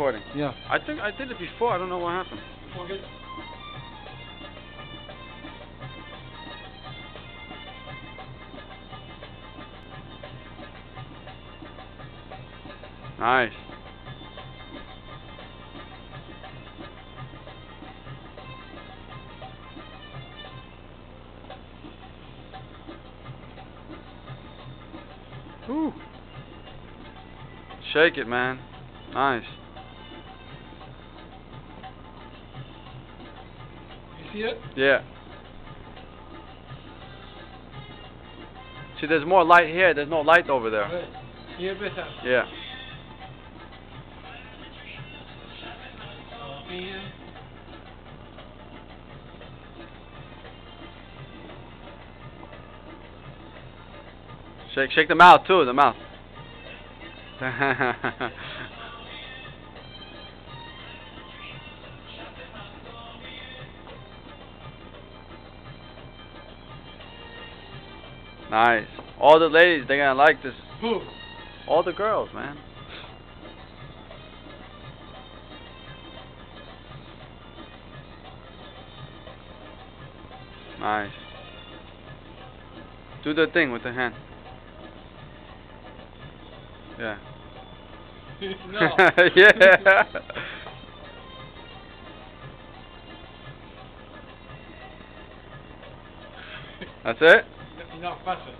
recording. Yeah. I think I did it before. I don't know what happened. Okay. Nice. Whew. Shake it, man. Nice. You see it? Yeah. See, there's more light here. There's no light over there. Right. Here, better. Yeah. And Shake the mouth too. The mouth. Nice. All the ladies, they're gonna like this. who? All the girls, man. Nice. Do the thing with the hand. Yeah. No. Yeah. That's it? No, faster.